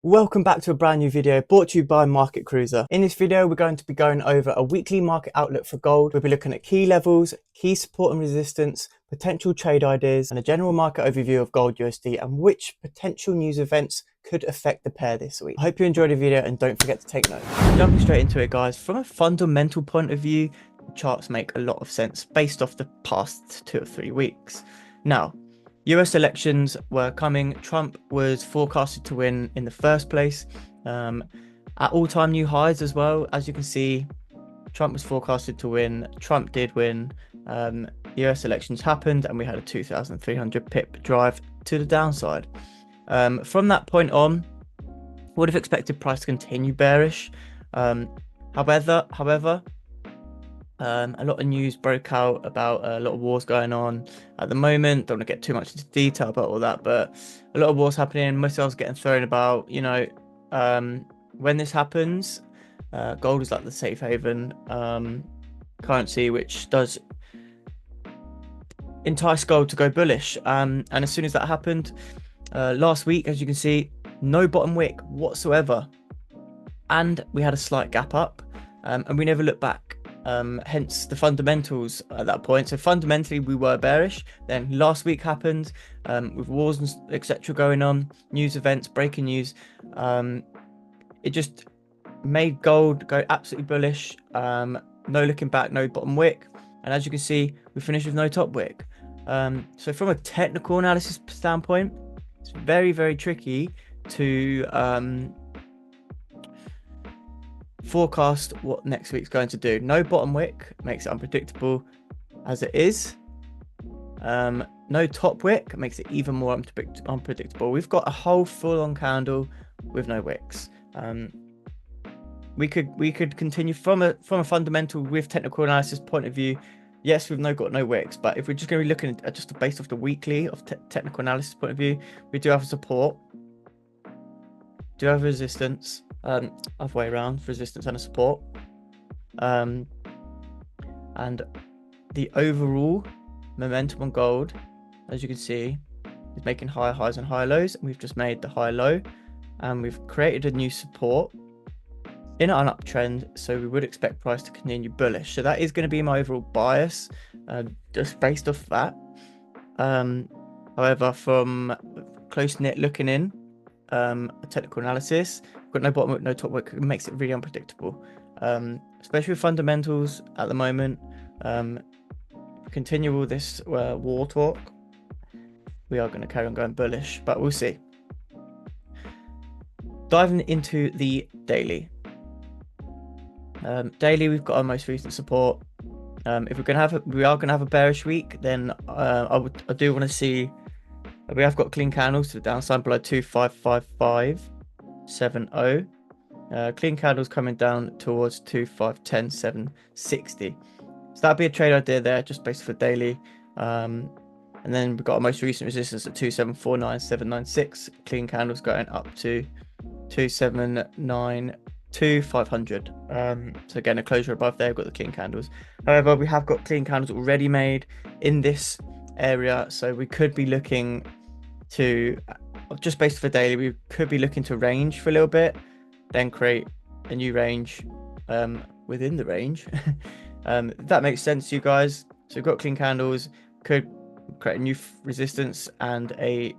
Welcome back to a brand new video brought to you by Market Cruiser. In this video, we're going to be going over a weekly market outlook for gold. We'll be looking at key levels, key support and resistance, potential trade ideas, and a general market overview of gold USD and which potential news events could affect the pair this week. I hope you enjoyed the video and don't forget to take notes. Jumping straight into it, guys, from a fundamental point of view, the charts make a lot of sense based off the past 2 or 3 weeks. Now, US elections were coming. Trump was forecasted to win in the first place at all-time new highs as well. As you can see, Trump was forecasted to win. Trump did win. US elections happened and we had a 2,300 pip drive to the downside. From that point on, would have expected price to continue bearish. However, a lot of news broke out about a lot of wars going on at the moment. Don't want to get too much into detail about all that, but a lot of wars happening, missiles getting thrown about. When this happens, gold is like the safe haven currency, which does entice gold to go bullish. And as soon as that happened last week, as you can see, no bottom wick whatsoever, and we had a slight gap up, and we never looked back. Hence the fundamentals at that point. So fundamentally we were bearish. Then last week happened with wars and etc going on, news events, breaking news. It just made gold go absolutely bullish. No looking back, no bottom wick, and as you can see, we finished with no top wick. So from a technical analysis standpoint, it's very, very tricky to forecast what next week's going to do. No bottom wick makes it unpredictable as it is. No top wick makes it even more unpredictable. We've got a whole full-on candle with no wicks. We could continue from a fundamental with technical analysis point of view. Yes, we've got no wicks, but if we're just going to be looking at just based off the weekly of technical analysis point of view, we do have a support, do have resistance. Other way around, resistance and a support, and the overall momentum on gold, as you can see, is making higher highs and higher lows, and we've just made the high low, and we've created a new support in an uptrend, so we would expect price to continue bullish. So that is going to be my overall bias, just based off that. However, from close-knit looking in, a technical analysis, got no bottom wick, no top wick, makes it really unpredictable, especially with fundamentals at the moment. Continue all this war talk, we are going to carry on going bullish, but we'll see. Diving into the daily. Daily, we've got our most recent support. If we are going to have a bearish week, then I do want to see. We have got clean candles to the downside below 2555.70. Clean candles coming down towards 2510.760. So that'd be a trade idea there, just based for daily. And then we've got our most recent resistance at 2749.796. Clean candles going up to 2792.500. So again, a closure above there. We've got the clean candles. However, we have got clean candles already made in this area, so we could be looking to, just based for daily, we could be looking to range for a little bit, then create a new range within the range. If that makes sense to you guys. So we've got clean candles, could create a new resistance and a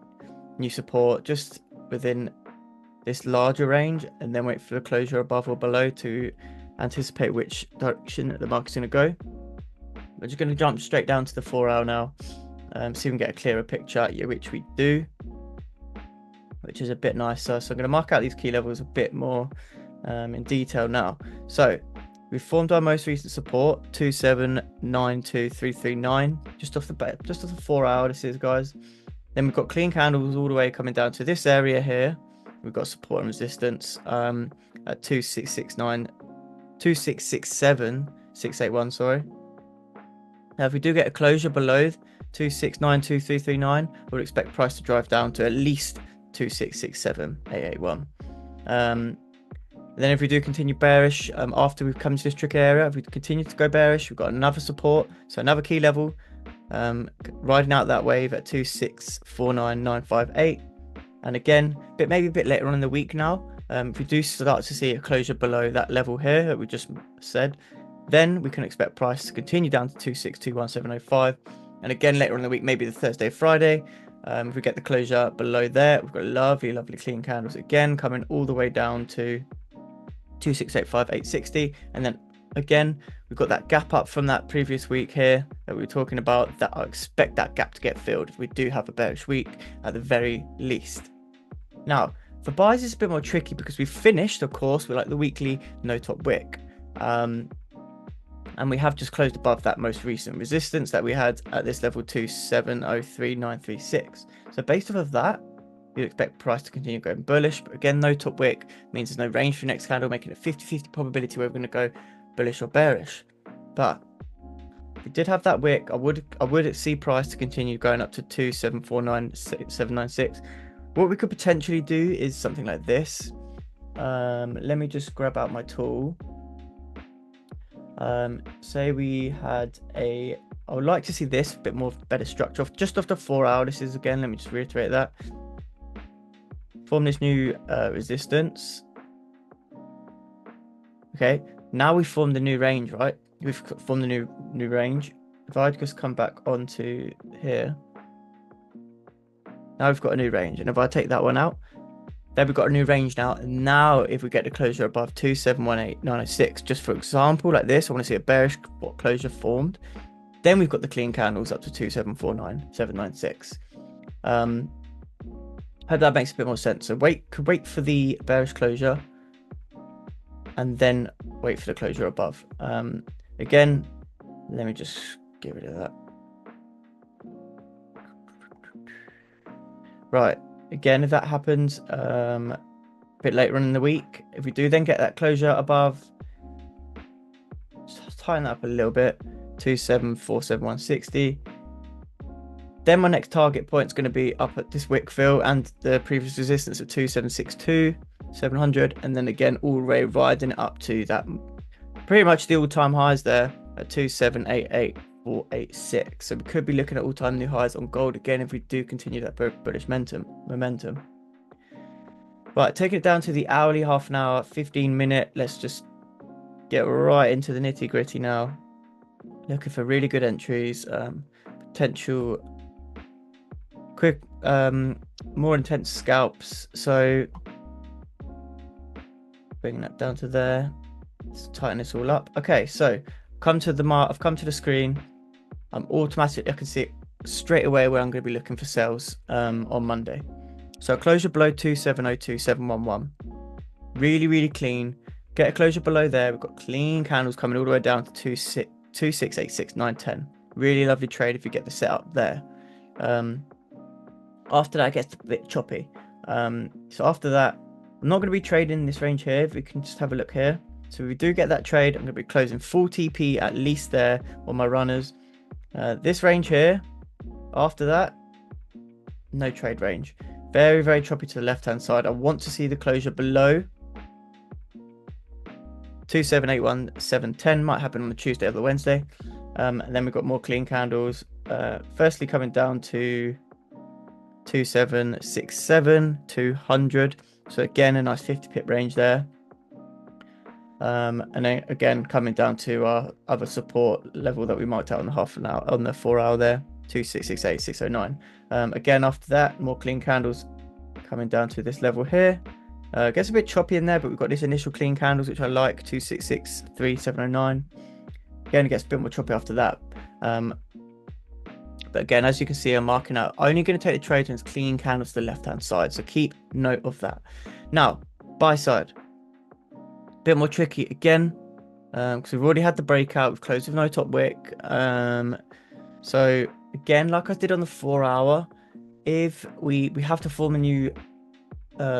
new support just within this larger range, and then wait for the closure above or below to anticipate which direction the market's going to go. We're just going to jump straight down to the 4-hour now, see if we can get a clearer picture, which we do, which is a bit nicer. So I'm going to mark out these key levels a bit more in detail now. So we've formed our most recent support, 2792.339, just off the 4-hour. This is, guys. Then we've got clean candles all the way coming down to this area here. We've got support and resistance at 2667.681. Sorry. Now, if we do get a closure below 2692.339, we'll expect price to drive down to at least 2667.881. Then if we do continue bearish, after we've come to this tricky area, if we continue to go bearish, we've got another support, so another key level, riding out that wave at 2649.958. And again, maybe a bit later on in the week now, if we do start to see a closure below that level here that we just said, then we can expect price to continue down to 2621705. And again, later on in the week, maybe the Thursday, Friday, if we get the closure below there, we've got lovely, lovely clean candles again coming all the way down to 2685860. And then again, we've got that gap up from that previous week here that we were talking about, that I expect that gap to get filled if we do have a bearish week at the very least. Now, for buys, it's a bit more tricky because we finished, of course, with like the weekly no top wick. And we have just closed above that most recent resistance that we had at this level 2703936. So based off of that, you'd expect price to continue going bullish. But again, no top wick means there's no range for the next candle, making it 50-50 probability where we're going to go bullish or bearish. But if we did have that wick, I would see price to continue going up to 2749796. What we could potentially do is something like this. Let me just grab out my tool. Say we had I would like to see this a bit more better structure just off the 4 hour. This is, again, let me just reiterate that. Form this new resistance. Okay, now we've formed the new range, right? We've formed the new range. If I just come back onto here, now we've got a new range. And if I take that one out, then we've got a new range now. And now if we get the closure above 2718906, just for example, like this, I want to see a bearish closure formed. Then we've got the clean candles up to 2749796. Hope that makes a bit more sense. So could wait for the bearish closure and then wait for the closure above. Again, let me just get rid of that. Right. Again, if that happens a bit later on in the week, if we do then get that closure above, just tighten that up a little bit, 2747160. Then my next target point is going to be up at this wick fill and the previous resistance of 2762700, and then again all the way riding it up to that, pretty much the all-time highs there at 2788486. So we could be looking at all-time new highs on gold again if we do continue that bullish momentum. Right, taking it down to the hourly, half an hour, 15-minute. Let's just get right into the nitty-gritty now. Looking for really good entries, potential quick, more intense scalps. So bringing that down to there. Let's tighten this all up. Okay, so I've come to the screen. I'm automatically, I can see it straight away where I'm going to be looking for sales on Monday. So closure below 2702711. Really, really clean. Get a closure below there. We've got clean candles coming all the way down to 2686910. Really lovely trade if you get the setup there. After that, it gets a bit choppy. So after that, I'm not going to be trading this range here. If we can just have a look here. So if we do get that trade, I'm going to be closing full TP at least there on my runners. This range here, after that, no trade range. Very, very choppy to the left-hand side. I want to see the closure below 2781710. Might happen on the Tuesday or the Wednesday. And then we've got more clean candles. Firstly, coming down to 2767200. So again, a nice 50 pip range there. And then again, coming down to our other support level that we marked out on the half an hour, on the 4 hour there, 2668609. Again, after that, more clean candles coming down to this level here. Gets a bit choppy in there, but we've got this initial clean candles, which I like, 2663709. Again, it gets a bit more choppy after that. But again, as you can see, I'm marking out, only going to take the trade when it's clean candles to the left-hand side. So keep note of that. Now, buy side. Bit more tricky again, because we've already had the breakout. We've closed with no top wick. So again, like I did on the 4 hour, if we have to form a new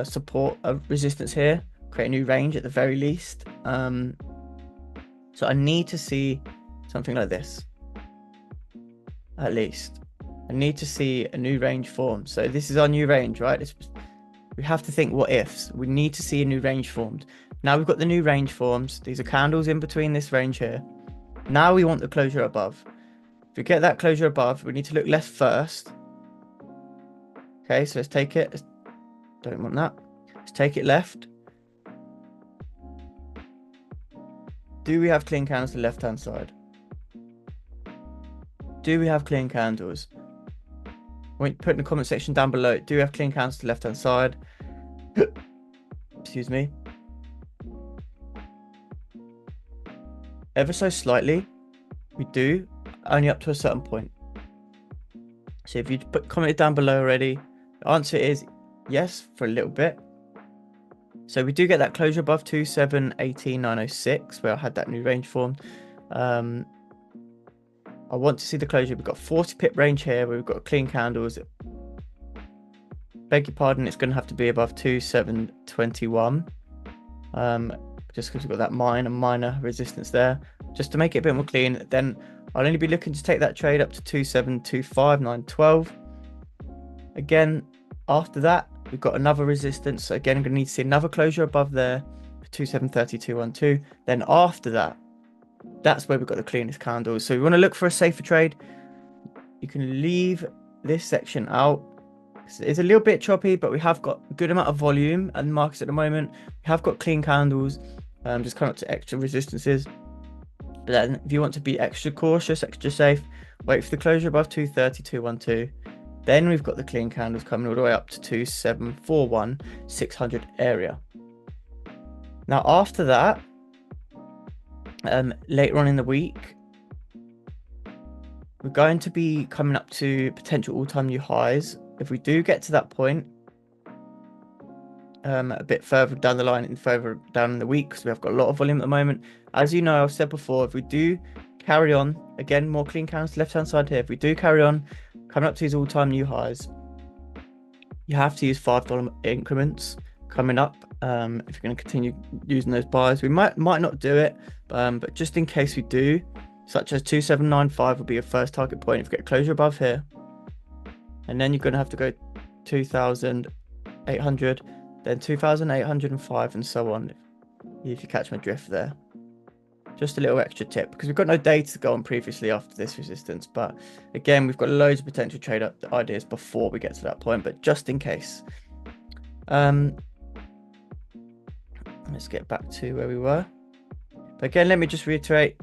support resistance here, create a new range at the very least. So I need to see something like this. At least I need to see a new range form. So this is our new range, right? We have to think what ifs. We need to see a new range formed. Now we've got the new range forms. These are candles in between this range here. Now we want the closure above. If we get that closure above, we need to look left first. Okay, so let's take it. Don't want that. Let's take it left. Do we have clean candles to the left-hand side? Do we have clean candles? Put in the comment section down below. Do we have clean candles to the left-hand side? Excuse me. Ever so slightly, we do, only up to a certain point. So if you comment it down below already, the answer is yes for a little bit. So we do get that closure above 2718.906 where I had that new range formed. I want to see the closure. We've got 40 pip range here where we've got clean candles. Beg your pardon, it's going to have to be above 2721. Just because we've got that minor resistance there. Just to make it a bit more clean, then I'll only be looking to take that trade up to 2725.912. Again, after that, we've got another resistance. So again, I'm going to need to see another closure above there for 2732.12. Then after that, that's where we've got the cleanest candles. So we want to look for a safer trade. You can leave this section out. It's a little bit choppy, but we have got a good amount of volume in the markets at the moment. We have got clean candles, just coming up to extra resistances. But then if you want to be extra cautious, extra safe, wait for the closure above 230.212. Then we've got the clean candles coming all the way up to 2741.600 area. Now after that, later on in the week, we're going to be coming up to potential all-time new highs. If we do get to that point, a bit further down the line and further down in the week, because we have got a lot of volume at the moment. As you know, I've said before, if we do carry on, again, more clean candles left-hand side here. If we do carry on coming up to these all-time new highs, you have to use $5 increments coming up if you're going to continue using those buys. We might not do it, but just in case we do, such as 2795 will be your first target point. If you get closure above here, and then you're going to have to go 2,800, then 2,805, and so on, if you catch my drift there. Just a little extra tip, because we've got no data to go on previously after this resistance. But again, we've got loads of potential trade up ideas before we get to that point, but just in case. Let's get back to where we were. But again, let me just reiterate,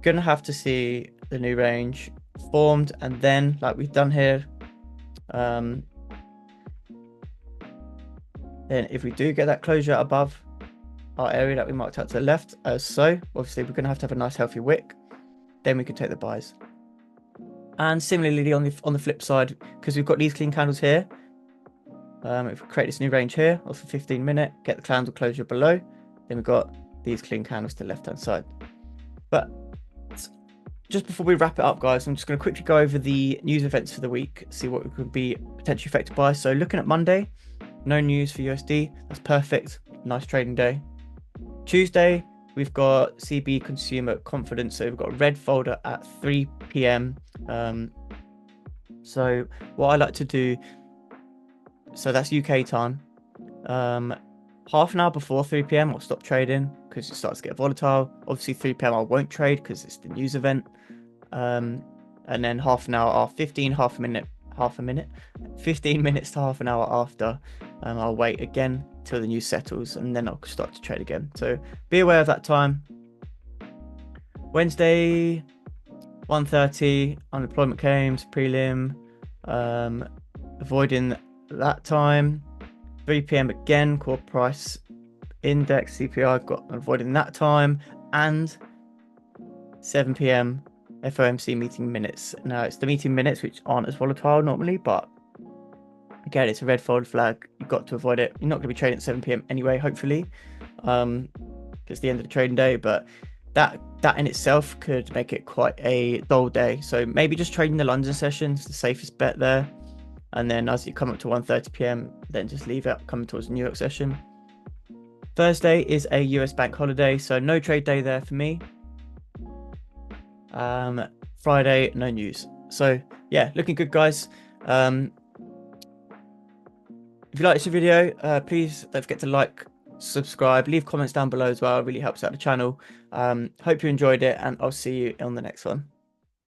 going to have to see the new range formed, and then, like we've done here, then if we do get that closure above our area that we marked out to the left, as so, obviously we're going to have a nice healthy wick, then we can take the buys. And similarly on the flip side, because we've got these clean candles here, if we create this new range here of a 15-minute, get the candle closure below, then we've got these clean candles to the left hand side. But just before we wrap it up, guys, I'm just going to quickly go over the news events for the week, see what we could be potentially affected by. So looking at Monday, no news for USD. That's perfect. Nice trading day. Tuesday, we've got CB consumer confidence. So we've got a red folder at 3 p.m. So what I like to do, so that's UK time. Half an hour before 3 p.m. I'll stop trading because it starts to get volatile. Obviously 3 p.m. I won't trade because it's the news event. And then half an hour after, 15 minutes to half an hour after, I'll wait again till the news settles, and then I'll start to trade again. So be aware of that time. Wednesday, 1:30, unemployment claims, prelim, avoiding that time. 3 p.m. again, core price index, CPI, got avoiding that time. And 7 p.m. FOMC meeting minutes. Now it's the meeting minutes which aren't as volatile normally, but again, it's a red fold flag. You've got to avoid it. You're not going to be trading at 7 p.m. anyway, hopefully. It's the end of the trading day, but that in itself could make it quite a dull day. So maybe just trading the London sessions, the safest bet there. And then as you come up to 1:30 p.m, then just leave it coming towards the New York session. Thursday is a US bank holiday, so no trade day there for me. Friday, no news. So yeah, looking good, guys. If you like this video, please don't forget to like, subscribe, leave comments down below as well. It really helps out the channel. Hope you enjoyed it, and I'll see you on the next one.